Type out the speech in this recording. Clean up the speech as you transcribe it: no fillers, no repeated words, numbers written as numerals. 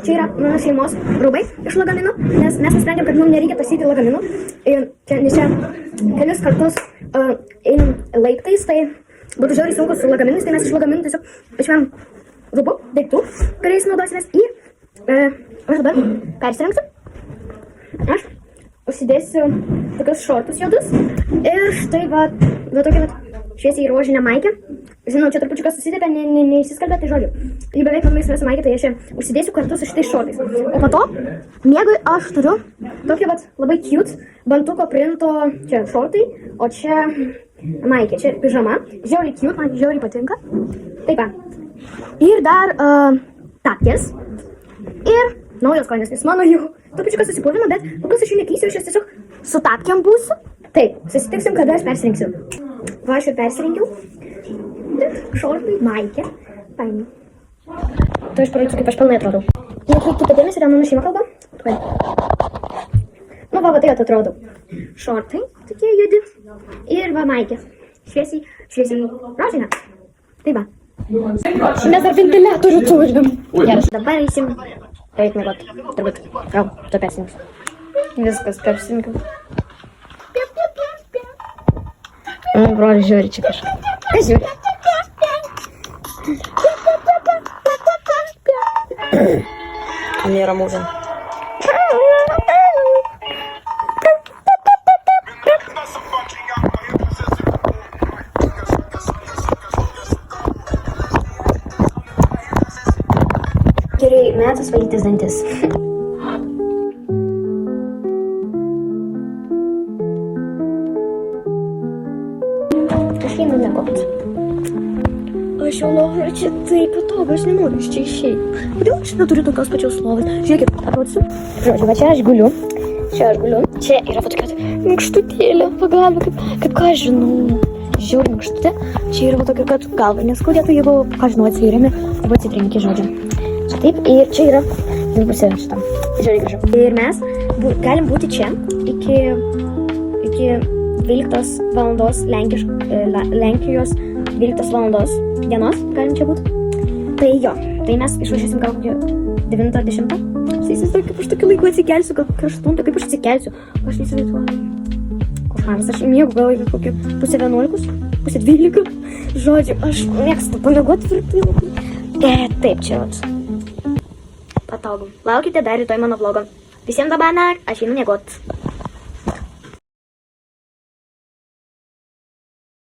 čia yra mano šeimos rūbai iš lagamino, nes mes nusprendėm, kad mums nereikia tasyti lagaminų. Nes čia kelis kartus einam laiptais, tai būtų žiauriai sunku su lagaminais, tai mes iš lagaminų tiesiog išvėm rūbų, daiktų, kuriais naudosimės aš dabar persirengsiu. Aš užsidėsiu tokius šortus juodus ir štai va tokia šviesiai rožinė maikė. Žinau, čia trupučiuką susitepė, neįsiskalbė, tai žodžiu. Ji beveik man mėgstamiausia maikė, tai aš čia užsidėsiu kartu su šitais šortais. O po to, miegui aš turiu tokį labai cute bantuko printo čia šortai, o čia maikė, čia pižama. Žiauriai cute, man žiauriai patinka. Taip va. Ir dar tapkės. Ir naujos kojinės, nes mano jau trupučiuką susipurvino, bet kol aš jų nekeisiu, aš tiesiog su tapkėm būsiu. Taip, susitiksim, kada aš persirengsiu. Va, aš jau persirengiau. Šortai, maikė. Paimė. Tai aš parodysiu, kaip aš pilnai atrodau. Nekreipkite dėmesį, yra mano šeima kalba. Nu, va, taip atrodau. Šortai, tokie judi. Ir va, maikė. Šviesiai rožinė. Tai va. Mes dar ventiliatorių turim. Geras, dabar eisim. Eit miegot. Turbūt. Gal, tu persirengsiu. Viskas, persirengsiu. Broli, žiūri čia kažką. Kas žiūri? Nėra mūžin. Gerai, metas valytis dantis. Aš einu miegot. Aš jau lovą ir čia taip patogu, aš nenoriu iš čia išeiti. Kodėl aš neturiu tokios pačios lovos? Žiūrėkit, atrodysiu. Žodžiu, va čia aš guliu. Čia yra va tokia minkštutėlė, pagalba, kaip ką aš žinau. Žiauri minkštutė. Čia yra va tokia, kad galva neskaudėtų, jeigu, ką žinau, atsivyrėme, arba atsitrenkė, žodžiu. Čia taip, ir čia yra pusė šitam. Žiauri gražu. Ir mes galim būti čia iki 12 valandos Lenkijos 12 valandos dienos galim čia būti. Tai jo, tai mes išvažiuosim gal kokį 9-10. Įsivaizduoju, kaip aš tokiu laiku atsikelsiu, gal kokį 8, kaip aš atsikelsiu. Aš neįsivaizduoju. Košmaras, aš miegu gal iki kokį pusę 11, pusę 12. Žodžiu, aš mėgstu pamiegoti tvirtai labai. Taip, čia vat. Patogu. Laukite dar rytoj mano vlogo. Visiems dabar, aš einu miegot.